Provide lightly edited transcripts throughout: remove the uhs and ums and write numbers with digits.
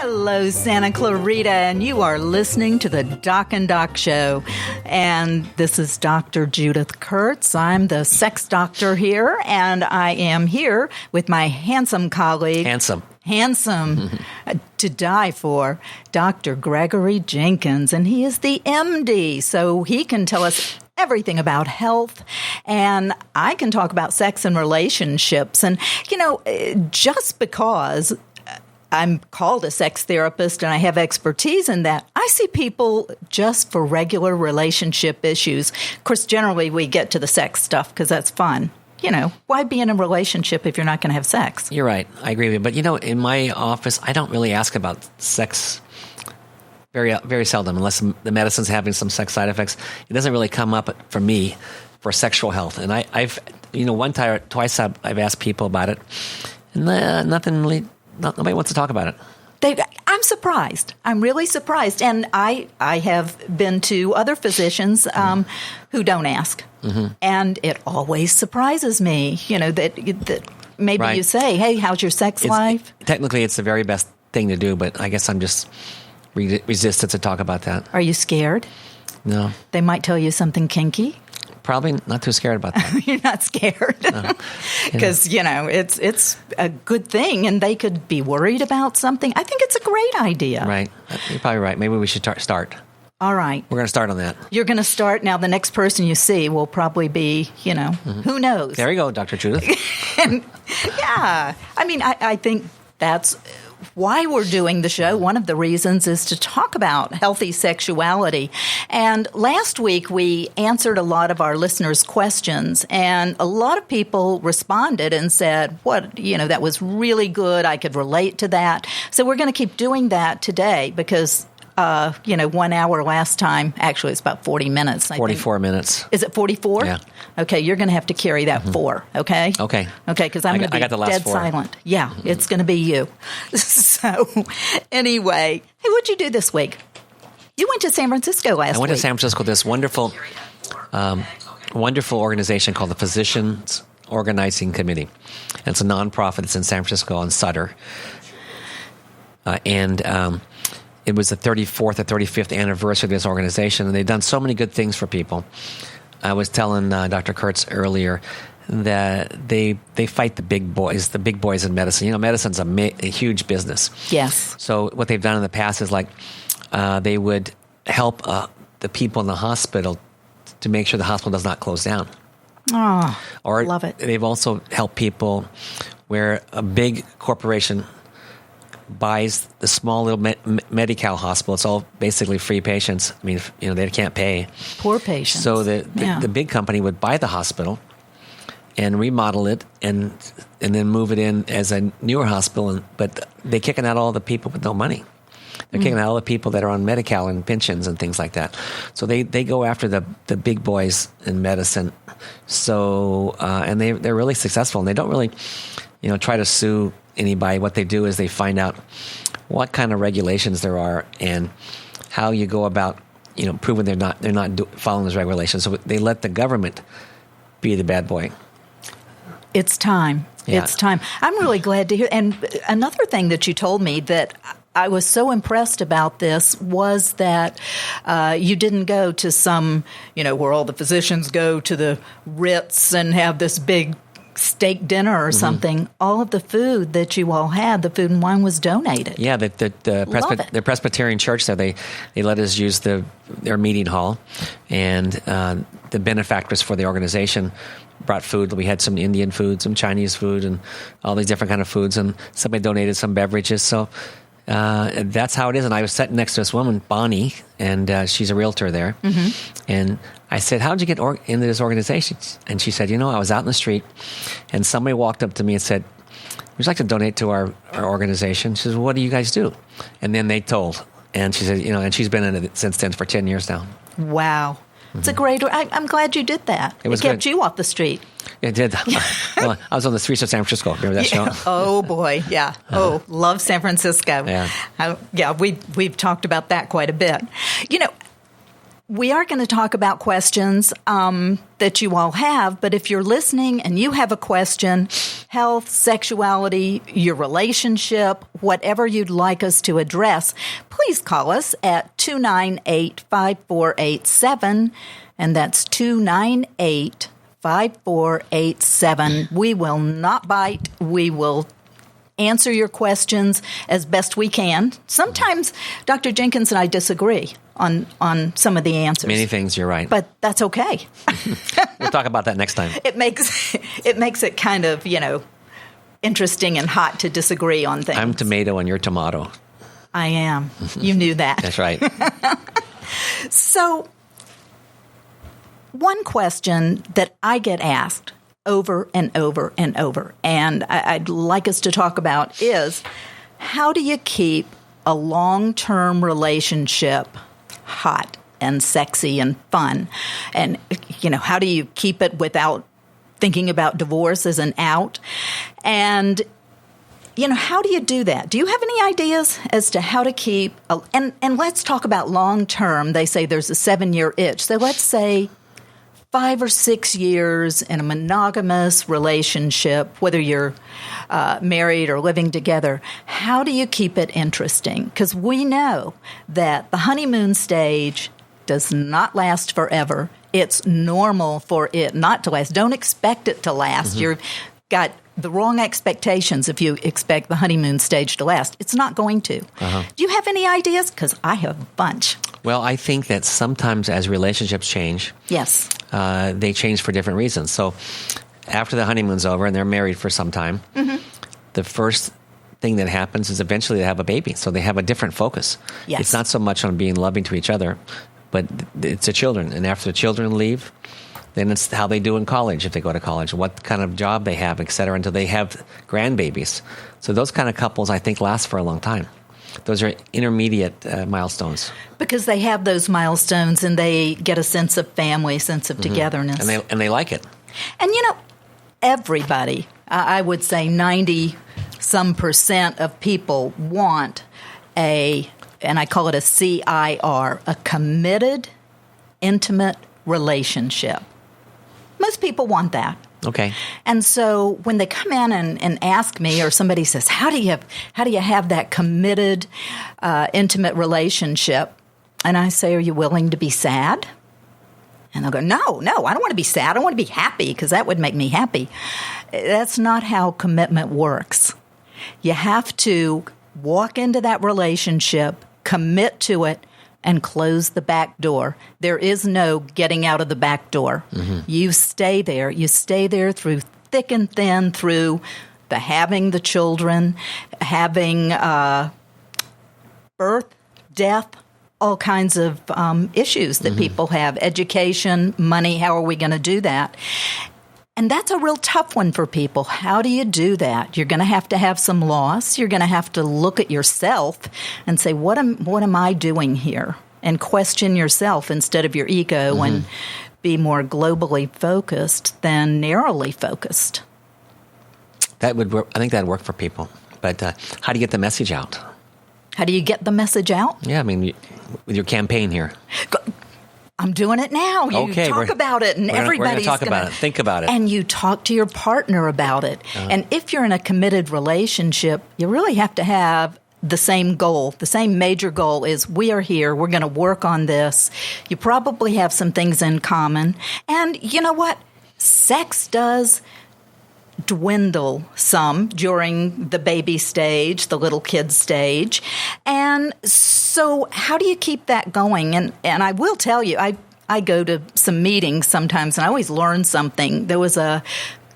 Hello, Santa Clarita, and you are listening to the Doc and Doc Show. And this is Dr. Judith Curts. I'm the sex doctor here, and I am here with my handsome colleague. Handsome to die for, Dr. Gregory Jenkins, and he is the MD, so he can tell us everything about health, and I can talk about sex and relationships. And, you know, just because I'm called a sex therapist and I have expertise in that, I see people just for regular relationship issues. Of course, generally we get to the sex stuff because that's fun. You know, why be in a relationship if you're not going to have sex? You're right. I agree with you. But, you know, in my office, I don't really ask about sex very seldom, unless the medicine's having some sex side effects. It doesn't really come up for me for sexual health. And I've twice I've asked people about it, and nobody wants to talk about it. I'm surprised. I'm really surprised. And I have been to other physicians who don't ask. Mm-hmm. And it always surprises me, you know, that maybe right. You say, hey, how's your sex life? Technically, it's the very best thing to do, but I guess I'm just resistant to talk about that. Are you scared? No. They might tell you something kinky? Probably not too scared about that. You're not scared? Because, you know, it's a good thing, and they could be worried about something. I think it's a great idea. Right. You're probably right. Maybe we should start. All right. We're going to start on that. You're going to start. Now, the next person you see will probably be, you know, who knows? There you go, Dr. Judith. Yeah. I mean, I think that's why we're doing the show. One of the reasons is to talk about healthy sexuality. And last week, we answered a lot of our listeners' questions, and a lot of people responded and said, that was really good. I could relate to that. So we're going to keep doing that today because 1 hour last time. Actually, it's about 40 minutes. 44 minutes. Is it 44? Yeah. Okay, you're going to have to carry that 4, okay? Okay. Okay, because I'm going to be dead 4. silent. Yeah, It's going to be you. So, anyway, hey, what'd you do this week? You went to San Francisco last week. I went to San Francisco, this wonderful organization called the Physicians Organizing Committee. And it's a nonprofit. It's in San Francisco on Sutter. It was the 34th or 35th anniversary of this organization, and they've done so many good things for people. I was telling Dr. Curts earlier that they fight the big boys in medicine. You know, medicine's a huge business. Yes. So what they've done in the past is they would help the people in the hospital to make sure the hospital does not close down. Oh, love it. They've also helped people where a big corporation buys the small little Medi-Cal hospital. It's all basically free patients. I mean, they can't pay. Poor patients. So the big company would buy the hospital and remodel it and then move it in as a newer hospital. But they're kicking out all the people with no money. They're kicking out all the people that are on Medi-Cal and pensions and things like that. So they go after the big boys in medicine. So and they're really successful, and they don't really try to sue anybody. What they do is they find out what kind of regulations there are and how you go about proving they're not following those regulations. So they let the government be the bad boy. It's time. Yeah. It's time. I'm really glad to hear. And another thing that you told me that I was so impressed about this was that you didn't go to some, where all the physicians go to the Ritz and have this big steak dinner or something. All of the food that you all had, the food and wine, was donated. Yeah, the Presbyterian church there, they let us use their meeting hall, and the benefactors for the organization brought food. We had some Indian food, some Chinese food, and all these different kind of foods, and somebody donated some beverages. So that's how it is. And I was sitting next to this woman, Bonnie, and she's a realtor there. Mm-hmm. And I said, how'd you get into this organization? And she said, I was out in the street, and somebody walked up to me and said, would you like to donate to our organization? She says, what do you guys do? And then they told. And she said, and she's been in it since then for 10 years now. Wow. It's a great. I'm glad you did that. It kept you off the street. It did. Well, I was on the streets of San Francisco. Remember that show? Oh boy, yeah. Love San Francisco. Yeah. We've talked about that quite a bit. We are going to talk about questions that you all have, but if you're listening and you have a question, health, sexuality, your relationship, whatever you'd like us to address, please call us at 298-5487, and that's 298-5487. We will not bite. We will answer your questions as best we can. Sometimes Dr. Jenkins and I disagree on some of the answers. Many things, you're right. But that's okay. We'll talk about that next time. It makes it kind of, interesting and hot to disagree on things. I'm tomato and you're tomato. I am. You knew that. That's right. So, one question that I get asked over and over and over, and I'd like us to talk about is, how do you keep a long-term relationship hot and sexy and fun? And, how do you keep it without thinking about divorce as an out? And, how do you do that? Do you have any ideas as to how to keep, and let's talk about long-term. They say there's a 7-year itch. So let's say 5 or 6 years in a monogamous relationship, whether you're married or living together. How do you keep it interesting? Because we know that the honeymoon stage does not last forever. It's normal for it not to last. Don't expect it to last. Mm-hmm. You've got the wrong expectations if you expect the honeymoon stage to last. It's not going to. Uh-huh. Do you have any ideas? Because I have a bunch. Well, I think that sometimes as relationships change, yes, they change for different reasons. So after the honeymoon's over and they're married for some time, mm-hmm. the first thing that happens is eventually they have a baby. So they have a different focus. Yes. It's not so much on being loving to each other, but it's the children. And after the children leave, then it's how they do in college, if they go to college, what kind of job they have, et cetera, until they have grandbabies. So those kind of couples, I think, last for a long time. Those are intermediate milestones. Because they have those milestones and they get a sense of family, sense of mm-hmm. togetherness. And they like it. And, everybody, I would say 90% of people want and I call it a CIR, a committed, intimate relationship. Most people want that. Okay. And so when they come in and ask me, or somebody says, how do you have that committed, intimate relationship? And I say, are you willing to be sad? And they'll go, no, I don't want to be sad. I want to be happy because that would make me happy. That's not how commitment works. You have to walk into that relationship, commit to it, and close the back door. There is no getting out of the back door. Mm-hmm. You stay there. You stay there through thick and thin, through the having the children, having birth, death, all kinds of issues that mm-hmm. people have, education, money. How are we going to do that? And that's a real tough one for people. How do you do that? You're going to have some loss. You're going to have to look at yourself and say, what am I doing here? And question yourself instead of your ego mm-hmm. and be more globally focused than narrowly focused. That would work. I think that would work for people. But how do you get the message out? How do you get the message out? Yeah, with your campaign here. I'm doing it now. You talk about it, and everybody's going to talk about it. Think about it. And you talk to your partner about it. And if you're in a committed relationship, you really have to have the same goal. The same major goal is, we are here. We're going to work on this. You probably have some things in common. And you know what? Sex does dwindle some during the baby stage, the little kid stage. And so how do you keep that going? And I will tell you, I go to some meetings sometimes, and I always learn something. There was a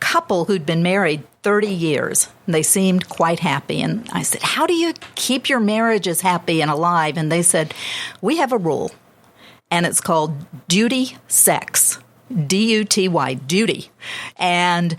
couple who'd been married 30 years. And they seemed quite happy. And I said, how do you keep your marriages happy and alive? And they said, we have a rule, and it's called duty sex. D-U-T-Y, duty. And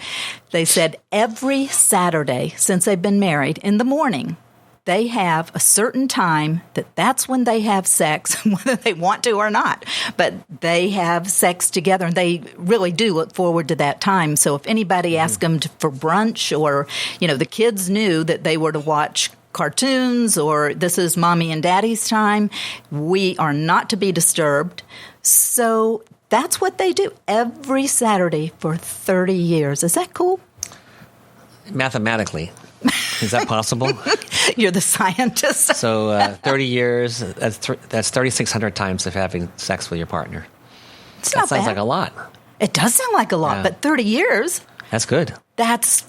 they said every Saturday since they've been married, in the morning, they have a certain time that's when they have sex, whether they want to or not. But they have sex together, and they really do look forward to that time. So if anybody asked them for brunch, or, the kids knew that they were to watch cartoons, or this is mommy and daddy's time, we are not to be disturbed. So that's what they do every Saturday for 30 years. Is that cool? mathematically, is that possible? You're the scientist. So 30 years, that's 3,600 times of having sex with your partner. It's That not sounds bad. like a lot. It does sound like a lot, Yeah. but 30 years, That's good. that's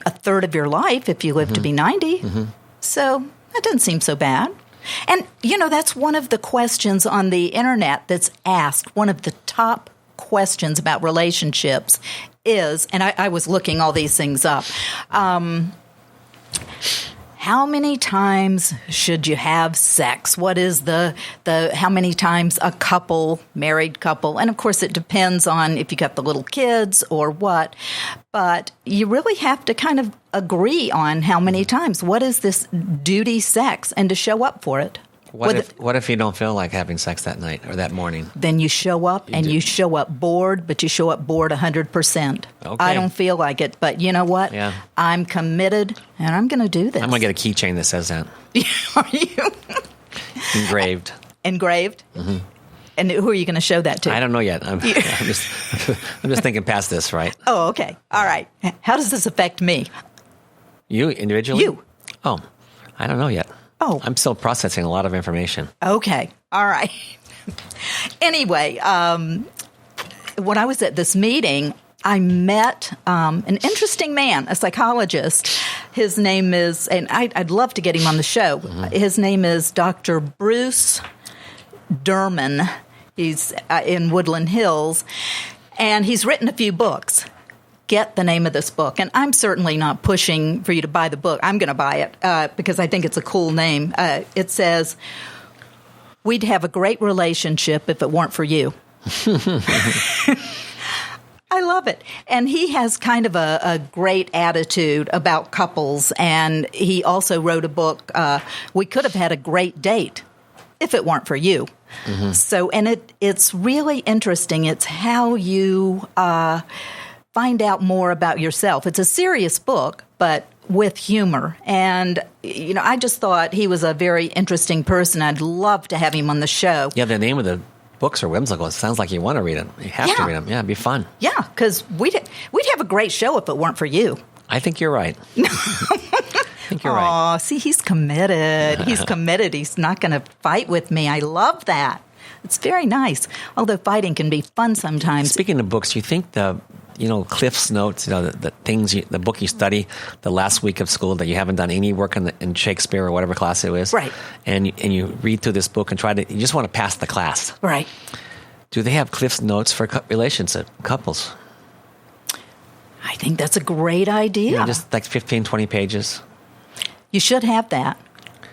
a third of your life if you live to be 90. So that doesn't seem so bad. And, that's one of the questions on the internet that's asked. One of the top questions about relationships is, and I was looking all these things up, how many times should you have sex? What is the how many times a married couple, and of course it depends on if you got the little kids or what, but you really have to kind of agree on how many times. What is this duty sex, and to show up for it? What if you don't feel like having sex that night or that morning? Then you show up, and you show up bored, but you show up bored 100%. Okay. I don't feel like it, but you know what? Yeah. I'm committed, and I'm going to do this. I'm going to get a keychain that says that. Are you? Engraved. Engraved? And who are you going to show that to? I don't know yet. I'm just thinking past this, right? Oh, okay. All right. How does this affect me? You individually? You. Oh, I don't know yet. Oh. I'm still processing a lot of information. Okay. All right. Anyway, when I was at this meeting, I met an interesting man, a psychologist. His name is, and I'd love to get him on the show. His name is Dr. Bruce Derman. He's in Woodland Hills, and he's written a few books. Get the name of this book. And I'm certainly not pushing for you to buy the book. I'm going to buy it because I think it's a cool name. It says, "We'd have a great relationship if it weren't for you." I love it. And he has kind of a great attitude about couples. And he also wrote a book, "We Could Have Had a Great Date if it weren't for you." So, and it's really interesting. It's how you find out more about yourself. It's a serious book, but with humor. And, I just thought he was a very interesting person. I'd love to have him on the show. Yeah, the name of the books are whimsical. It sounds like you want to read them. You have to read them. Yeah, it'd be fun. Yeah, because we'd have a great show if it weren't for you. I think you're right. I think you're right. Oh, see, he's committed. He's committed. He's not going to fight with me. I love that. It's very nice. Although fighting can be fun sometimes. Speaking of books, you think Cliff's Notes, the book you study the last week of school that you haven't done any work in Shakespeare or whatever class it was, right? And you read through this book and you just want to pass the class, right? Do they have Cliff's Notes for couples? I think that's a great idea. Just like 15, 20 pages. You should have that.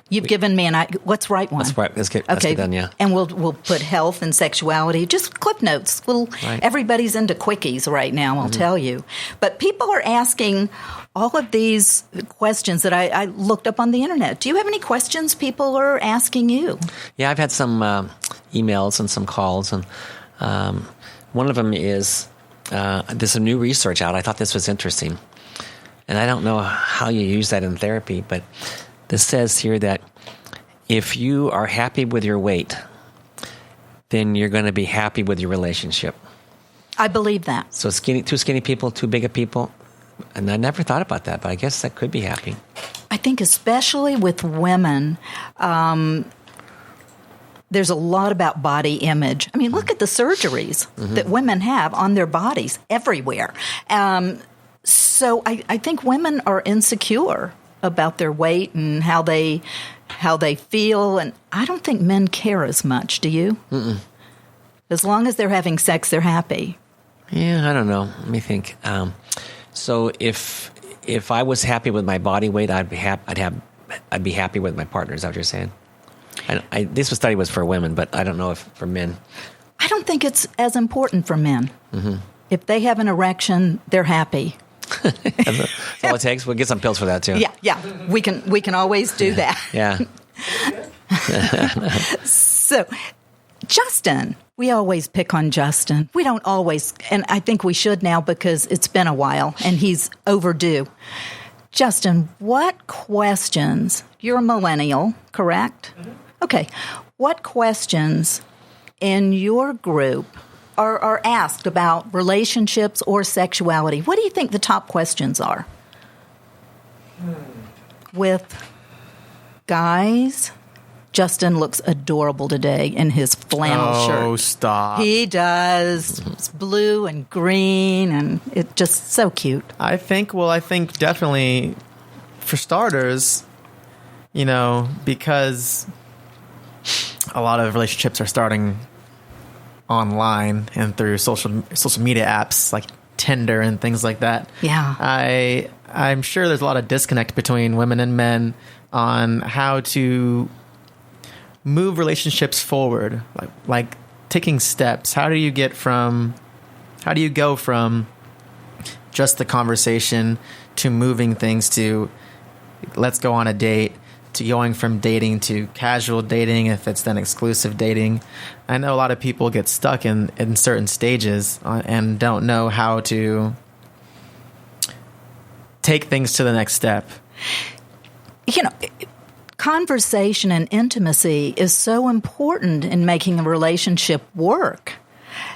You've given me let's write one. Let's write. Let's get done. Yeah, and we'll put health and sexuality, just clip notes. Right. Everybody's into quickies right now. I'll tell you, but people are asking all of these questions that I looked up on the internet. Do you have any questions people are asking you? Yeah, I've had some emails and some calls, and one of them is there's some new research out. I thought this was interesting, and I don't know how you use that in therapy, but this says here that if you are happy with your weight, then you're going to be happy with your relationship. I believe that. So two skinny people, too big of people, and I never thought about that, but I guess that could be happy. I think especially with women, there's a lot about body image. I mean, look at the surgeries that women have on their bodies everywhere. So I think women are insecure about their weight and how they feel, and I don't think men care as much. Do you? Mm-mm. As long as they're having sex, they're happy. Yeah, I don't know. Let me think. So if I was happy with my body weight, I'd be happy with my partner. Is that what you're saying? This study was for women, but I don't know if for men. I don't think it's as important for men. Mm-hmm. If they have an erection, they're happy. That's all it takes. We'll get some pills for that too. Yeah. We can always do that. Yeah. So, Justin, we always pick on Justin. We don't always, and I think we should now because it's been a while and he's overdue. Justin, what questions? You're a millennial, correct? Mm-hmm. Okay. What questions in your group are asked about relationships or sexuality? What do you think the top questions are? with guys, Justin looks adorable today in his flannel shirt. Oh, stop. He does. It's blue and green, and it's just so cute. I think definitely, for starters, because a lot of relationships are starting online and through social media apps like Tinder and things like that. Yeah. I'm sure there's a lot of disconnect between women and men on how to move relationships forward, like taking steps. How do you go from just the conversation to moving things to let's go on a date, to going from dating to casual dating, if it's then exclusive dating. I know a lot of people get stuck in certain stages and don't know how to take things to the next step. Conversation and intimacy is so important in making a relationship work.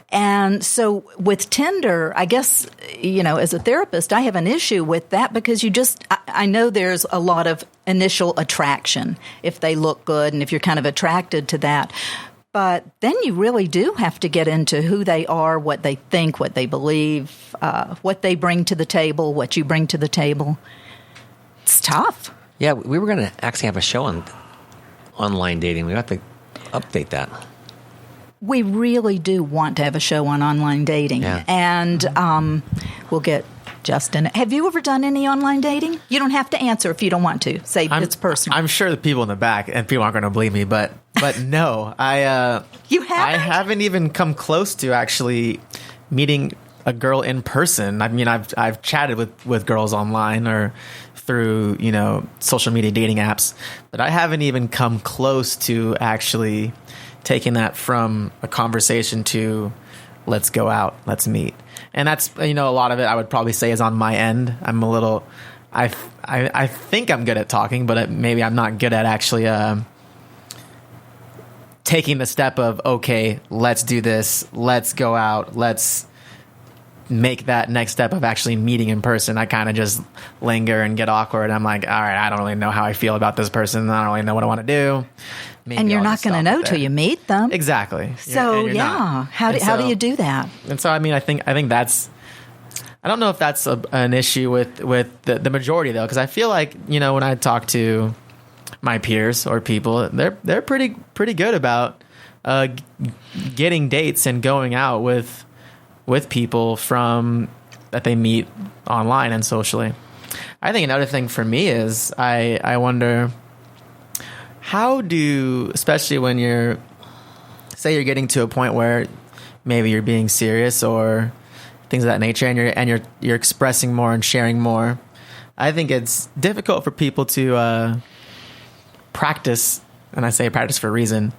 And so with Tinder, I guess, as a therapist, I have an issue with that because I know there's a lot of initial attraction if they look good and if you're kind of attracted to that. But then you really do have to get into who they are, what they think, what they believe, what they bring to the table, what you bring to the table. It's tough. Yeah, we were going to actually have a show on online dating. We have to update that. We really do want to have a show on online dating. Yeah. And we'll get Justin. Have you ever done any online dating? You don't have to answer if you don't want to. Say it's personal. I'm sure the people in the back, and people aren't going to believe me, but no. You haven't? I haven't even come close to actually meeting a girl in person. I mean, I've chatted with girls online or through, social media dating apps, but I haven't even come close to actually taking that from a conversation to let's go out, let's meet. And that's, a lot of it I would probably say is on my end. I'm a little, I think I'm good at talking, but maybe I'm not good at actually taking the step of, okay, let's do this, let's go out, let's make that next step of actually meeting in person. I kind of just linger and get awkward. I'm like, all right, I don't really know how I feel about this person. I don't really know what I want to do. Maybe and you're not going to know till you meet them. Exactly. So yeah, how do you do that? And so I mean, I think that's. I don't know if that's an issue with the majority though, because I feel like when I talk to my peers or people, they're pretty good about getting dates and going out with people from that they meet online and socially. I think another thing for me is I wonder. How especially when you're getting to a point where maybe you're being serious or things of that nature, and you're expressing more and sharing more, I think it's difficult for people to practice, and I say practice for a reason,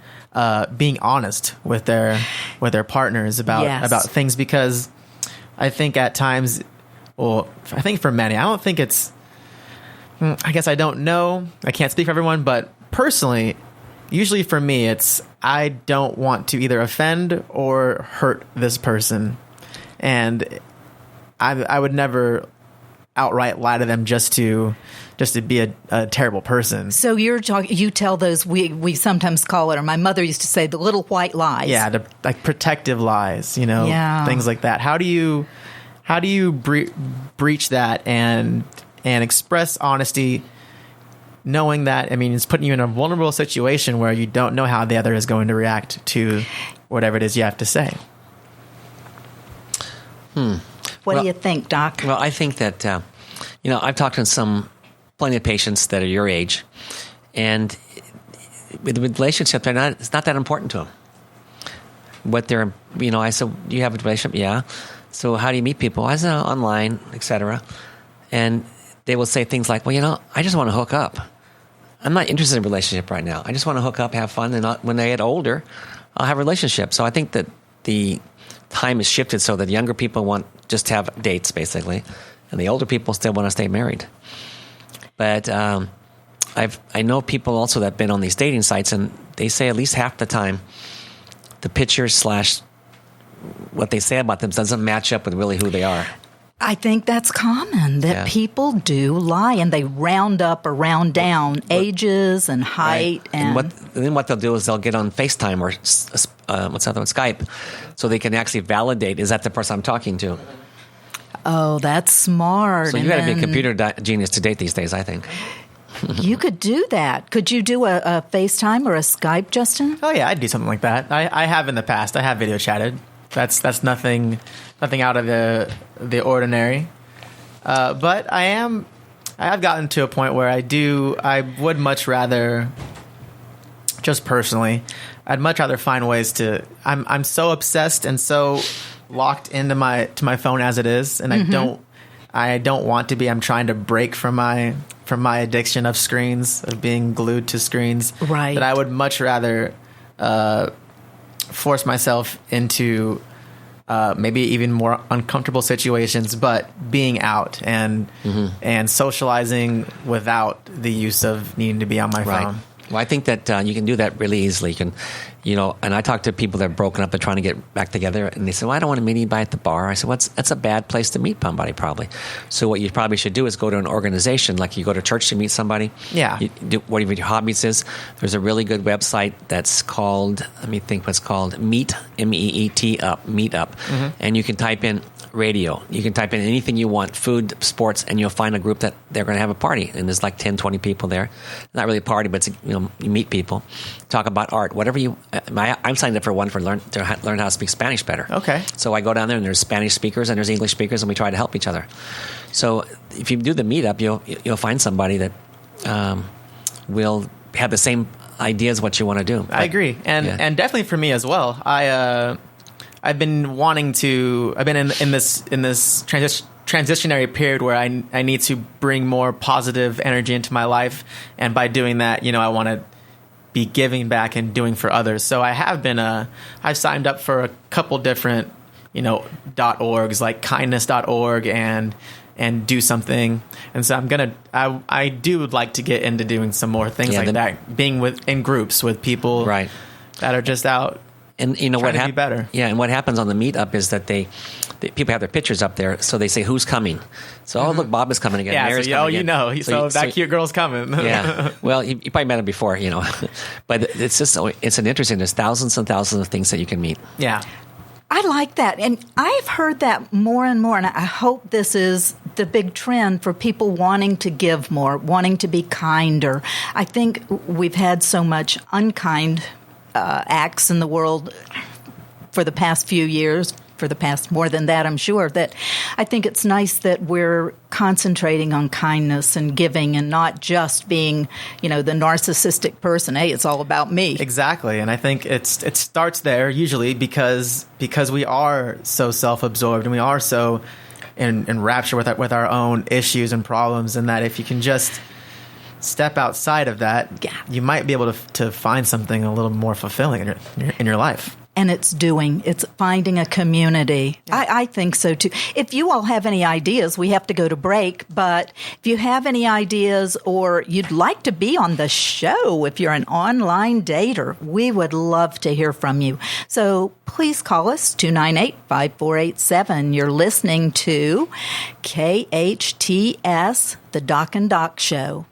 being honest with their partners about things, because I think at times, I think for many, I don't think it's. I guess I don't know. I can't speak for everyone, but personally, usually for me, it's I don't want to either offend or hurt this person, and I would never outright lie to them just to be a terrible person. So you tell those we sometimes call it, or my mother used to say, the little white lies. Yeah, the protective lies, things like that. How do you breach that and express honesty, knowing that, it's putting you in a vulnerable situation where you don't know how the other is going to react to whatever it is you have to say. What do you think, Doc? Well, I think that, I've talked to plenty of patients that are your age, and with relationships, it's not that important to them. What they're, I said, do you have a relationship? Yeah. So how do you meet people? I said, online, etc. And they will say things like, well, I just want to hook up. I'm not interested in a relationship right now. I just want to hook up, have fun, and when they get older, I'll have a relationship. So I think that the time has shifted so that younger people want just to have dates, basically, and the older people still want to stay married. But I know people also that have been on these dating sites, and they say at least half the time the pictures / what they say about them doesn't match up with really who they are. I think that's common, that people do lie, and they round up or round down ages and height. Right. And then what they'll do is they'll get on FaceTime or what's that one, Skype, so they can actually validate, is that the person I'm talking to? Oh, that's smart. So you got to be a computer genius to date these days, I think. You could do that. Could you do a FaceTime or a Skype, Justin? Oh yeah, I'd do something like that. I have in the past. I have video chatted. That's nothing out of the ordinary. But I have gotten to a point where I would much rather, just personally, I'd much rather find ways to. I'm so obsessed and so locked into my phone as it is, and I don't want to be. I'm trying to break from my addiction of screens, of being glued to screens. Right. That I would much rather force myself into maybe even more uncomfortable situations, but being out and socializing without the use of needing to be on my phone. Well, I think that you can do that really easily. You can, and I talk to people that are broken up, they're trying to get back together, and they say, well, I don't want to meet anybody at the bar. I said, well, that's a bad place to meet somebody, probably. So what you probably should do is go to an organization, like you go to church to meet somebody. Yeah. Whatever your hobbies is. There's a really good website that's called, let me think what's called, Meet, M-E-E-T, Meetup. And you can type in radio. You can type in anything you want, food, sports, and you'll find a group that they're going to have a party. And there's like 10, 20 people there. Not really a party, but it's, you meet people, talk about art, whatever you. I'm signed up for one to learn how to speak Spanish better. Okay. So I go down there and there's Spanish speakers and there's English speakers and we try to help each other. So if you do the meetup, you'll find somebody that will have the same ideas what you want to do. I agree, and definitely for me as well. I've been in this transitionary period where I need to bring more positive energy into my life, and by doing that, I want to be giving back and doing for others. So I've signed up for a couple different .orgs like kindness.org and do something. And so I do like to get into doing some more things that, being in groups with people right. that are just out. And what happens? Better. Yeah, and what happens on the meetup is that people have their pictures up there, so they say who's coming. So look, Bob is coming again. Yeah, Mary's coming again. So that cute girl's coming. Yeah. Well, you probably met him before, but it's an interesting. There's thousands and thousands of things that you can meet. Yeah. I like that. And I've heard that more and more, and I hope this is the big trend for people wanting to give more, wanting to be kinder. I think we've had so much unkind acts in the world for the past few years, for the past more than that, I'm sure, that I think it's nice that we're concentrating on kindness and giving and not just being, the narcissistic person. Hey, it's all about me. Exactly. And I think it starts there usually because we are so self-absorbed and we are so in rapture with our own issues and problems, and that if you can just step outside of that, you might be able to find something a little more fulfilling in your life. And it's finding a community. Yeah. I think so too. If you all have any ideas, we have to go to break, but if you have any ideas or you'd like to be on the show, if you're an online dater, we would love to hear from you. So please call us, 298-5487. You're listening to KHTS, the Doc and Doc Show.